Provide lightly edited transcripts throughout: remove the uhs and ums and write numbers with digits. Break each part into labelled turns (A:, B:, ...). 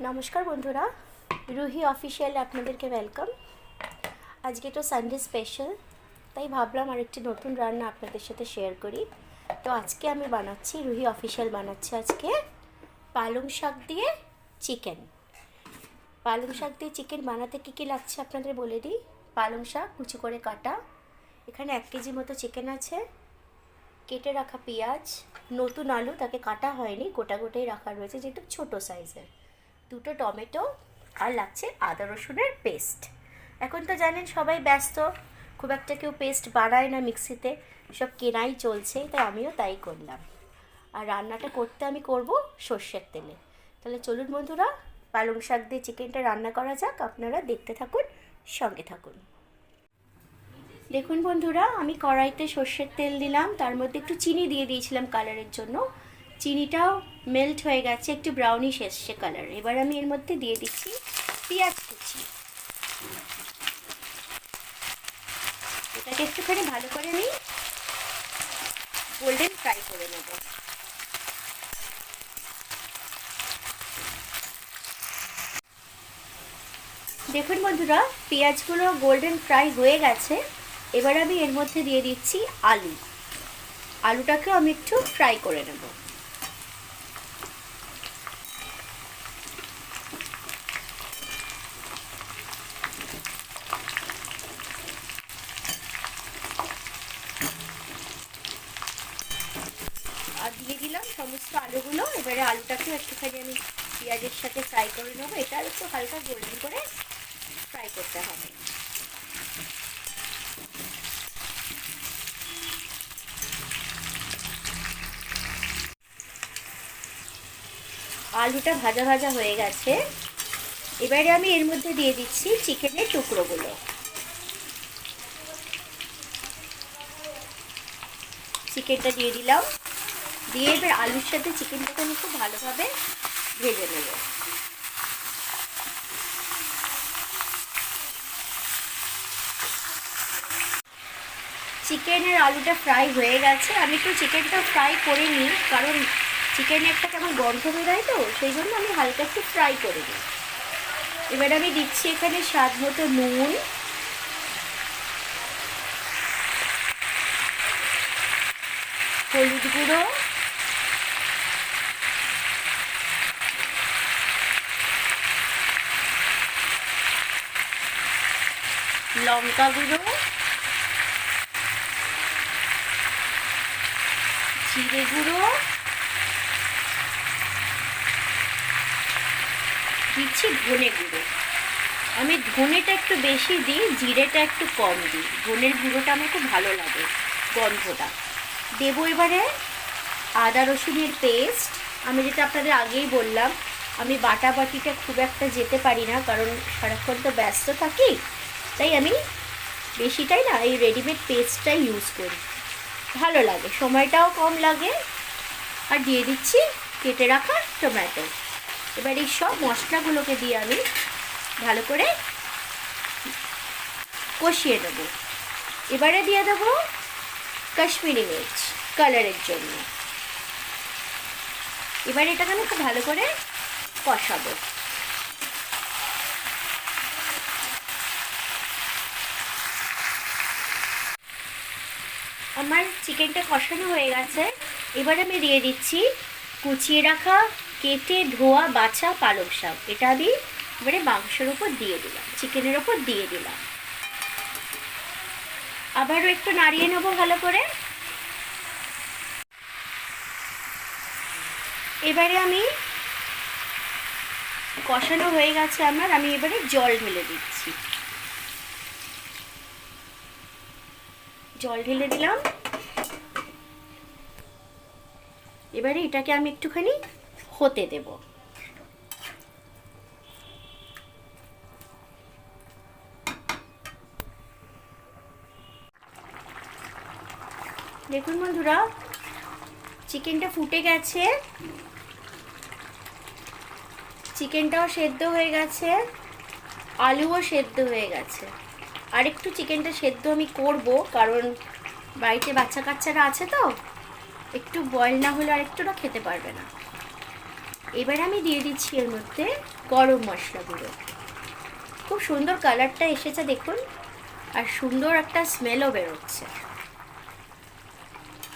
A: নমস্কার বন্ধুরা, রুহি অফিসিয়াল আপনাদেরকে ওয়েলকাম। আজকে তো সানডে স্পেশাল, তাই ভাবলাম আরেকটি নতুন রান্না আপনাদের সাথে শেয়ার করি। তো আজকে আমি বানাচ্ছি, রুহি অফিসিয়াল বানাচ্ছি আজকে পালং শাক দিয়ে চিকেন। পালং শাক দিয়ে চিকেন বানাতে কী কী লাগছে আপনাদের বলে দিই। পালং শাক কুচি করে কাটা, এখানে 1 কেজি মতো চিকেন আছে, কেটে রাখা পেঁয়াজ, নতুন আলু, তাকে কাটা হয়নি, গোটা গোটাই রাখা রয়েছে যেহেতু ছোটো সাইজের, 2টো টমেটো, আর লাগছে আদা রসুনের পেস্ট। এখন তো জানেন সবাই ব্যস্ত, খুব একটা কেউ পেস্ট বানায় না মিক্সিতে, সব কেনাই চলছে, তাই আমিও তাই করলাম। আর রান্নাটা করতে আমি করব সর্ষের তেলে। তাহলে চলুন বন্ধুরা, পালং শাক দিয়ে চিকেনটা রান্না করা যাক। আপনারা দেখতে থাকুন, সঙ্গে থাকুন। দেখুন বন্ধুরা, আমি কড়াইতে সর্ষের তেল দিলাম, তার মধ্যে একটু চিনি দিয়ে দিয়েছিলাম কালারের জন্য। চিনিটাও মেল্ট হয়ে গেছে, একটু ব্রাউনিশ এসছে কালার। এবার আমি এর মধ্যে দিয়ে দিচ্ছি পেঁয়াজ কুচি। এটাকে একটুখানি ভালো করে নিই, গোল্ডেন ফ্রাই করে নেব। দেখুন বন্ধুরা, পেঁয়াজগুলো গোল্ডেন ফ্রাই হয়ে গেছে। এবার আমি এর মধ্যে দিয়ে দিচ্ছি আলুটাকেও আমি একটু ফ্রাই করে নেব। আর দিয়ে দিলাম সমস্ত আলুগুলো। এবারে আলুটাকে একটুখানি আমি পেঁয়াজের সাথে ফ্রাই করে নেবো। এটা একটু হালকা গোল্ডেন করে ফ্রাই করতে হবে। আলুটা ভাজা ভাজা হয়ে গেছে। এবারে আমি এর মধ্যে দিয়ে দিচ্ছি চিকেনের টুকরোগুলো। চিকেনটা দিয়ে দিলাম, দিয়ে এবার আলুর সাথে চিকেনটাকে আমি খুব ভালোভাবে ভেজে নেব। চিকেনের আলুটা ফ্রাই হয়ে গেছে। আমি একটু চিকেনটা ফ্রাই করে নিই, কারণ চিকেনে একটা কেমন গন্ধ বেরোয়, তো সেই জন্য আমি হালকা একটু ফ্রাই করে নিই। এবার আমি দিচ্ছি এখানে স্বাদ মতো নুন, হলুদ গুঁড়ো, লঙ্কা গুঁড়ো, জিরে গুঁড়ো, দিচ্ছি ধনে গুঁড়ো। আমি ধনেটা একটু বেশি দিই, জিরেটা একটু কম দিই। ধনের গুঁড়োটা আমার খুব ভালো লাগে গন্ধটা। দেবো এবারে আদা রসুনের পেস্ট। আমি যেটা আপনাদের আগেই বললাম, আমি বাটাবাটিটা খুব একটা যেতে পারি না, কারণ সারাক্ষণ তো ব্যস্ত থাকি, তাই আমি বেশিটাই না এই রেডিমেড পেস্টটাই ইউজ করি, ভালো লাগে, সময়টাও কম লাগে। আর দিয়ে দিচ্ছি কেটে রাখা টমেটো। এবার এই সব মশলাগুলোকে দিয়ে আমি ভালো করে কষিয়ে নেব। এবারে দিয়ে দেবো কাশ্মীরি মির্চ কালারের জন্য। এবার এটাকে আমি খুব ভালো করে কষাবো। আমার চিকেনটা কষানো হয়ে গেছে। এবার আমি দিয়ে দিচ্ছি কুচিয়ে রাখা, কেটে ধোয়া বাছা পালং শাক। এটা আমি এবারে মাংসের ওপর দিয়ে দিলাম, চিকেনের ওপর দিয়ে দিলাম। আবারও একটু নাড়িয়ে নেবো ভালো করে। এবারে আমি কষানো হয়ে গেছে আমার, আমি এবারে জল ঢেলে দিচ্ছি। জল ঢেলে দিলাম। এবারে এটাকে আমি একটুখানি হতে দেব। দেখুন বন্ধুরা, চিকেনটা ফুটে গেছে, চিকেনটাও সেদ্ধ হয়ে গেছে, আলুও সেদ্ধ হয়ে গেছে। আর একটু চিকেনটা সেদ্ধ আমি করব, কারণ বাড়িতে বাচ্চা কাচ্চারা আছে, তো একটু বয়েল না হলে আর একটুটা খেতে পারবে না। এবার আমি দিয়ে দিচ্ছি এর মধ্যে গরম মশলা গুঁড়ো। খুব সুন্দর কালারটা এসেছে দেখুন, আর সুন্দর একটা স্মেলও বেরোচ্ছে।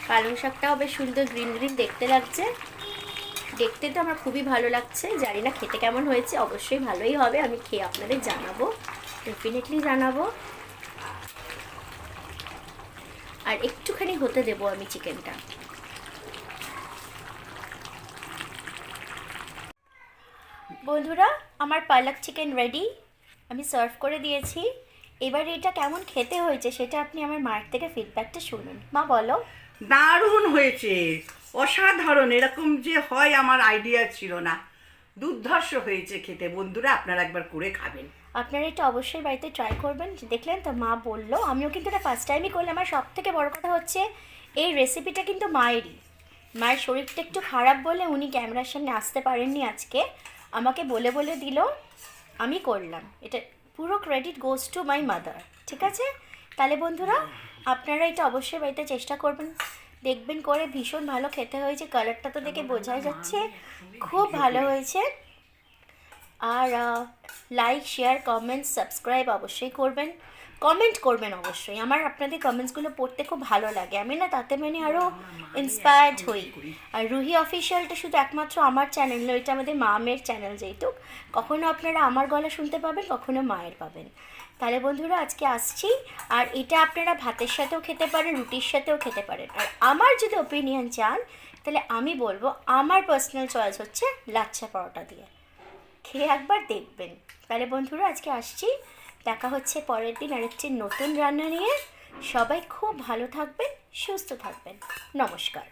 A: পালং শাকটাও বেশ সুন্দর গ্রিন গ্রিন দেখতে লাগছে। দেখতে তো আমার খুবই ভালো লাগছে। জানি না খেতে কেমন হয়েছে, অবশ্যই ভালোই হবে। আমি খেয়ে আপনাদের জানাবো, ডেফিনেটলি জানাবো। আর একটুখানি হতে দেবো আমি চিকেনটা। বন্ধুরা, আমার পালক চিকেন রেডি, আমি সার্ভ করে দিয়েছি। এবার এটা কেমন খেতে হয়েছে সেটা আপনি আমার মায়ের থেকে ফিডব্যাকটা শুনুন। মা বলো।
B: দারুণ হয়েছে, অসাধারণ। এরকম যে হয় আমার আইডিয়া ছিল না। দুর্ধর্ষ হয়েছে খেতে। বন্ধুরা, আপনারা একবার করে খাবেন।
A: আপনারা এটা অবশ্যই বাড়িতে ট্রাই করবেন। দেখলেন তো, মা বললো, আমিও কিন্তু এটা ফার্স্ট টাইমই করলাম। আর সব থেকে বড় কথা হচ্ছে এই রেসিপিটা কিন্তু মায়েরই। মায়ের শরীরটা একটু খারাপ বলে উনি ক্যামেরার সামনে আসতে পারেননি আজকে, আমাকে বলে বলে দিল, আমি করলাম। এটা পুরো credit goes to my mother. ঠিক আছে, তাহলে বন্ধুরা আপনারা এটা অবশ্যই বাড়িতে চেষ্টা করবেন, দেখবেন করে। ভীষণ ভালো খেতে হয়েছে, কালারটা তো দেখে বোঝাই যাচ্ছে খুব ভালো হয়েছে। আর লাইক, শেয়ার, কমেন্ট, সাবস্ক্রাইব অবশ্যই করবেন। কমেন্ট করবেন অবশ্যই। আমার আপনাদের কমেন্টসগুলো পড়তে খুব ভালো লাগে। আমি না তাতে মানে আরও ইন্সপায়ার্ড হই। আর রুহি অফিসিয়ালটা শুধু একমাত্র আমার চ্যানেল নয়, এটা আমাদের মা মেয়ের চ্যানেল। যেহেতু কখনো আপনারা আমার গলা শুনতে পাবেন, কখনো মায়ের পাবেন। তাহলে বন্ধুরা আজকে আসছি। আর এটা আপনারা ভাতের সাথেও খেতে পারেন, রুটির সাথেও খেতে পারেন। আর আমার যদি ওপিনিয়ন চান, তাহলে আমি বলবো আমার পার্সোনাল চয়েস হচ্ছে লাচ্ছা পরোটা দিয়ে। খেয়ে একবার দেখবেন। তাহলে বন্ধুরা আজকে আসছি, দেখা হচ্ছে পরের দিন আরেকটি নতুন রান্না নিয়ে। সবাই খুব ভালো থাকবেন, সুস্থ থাকবেন। নমস্কার।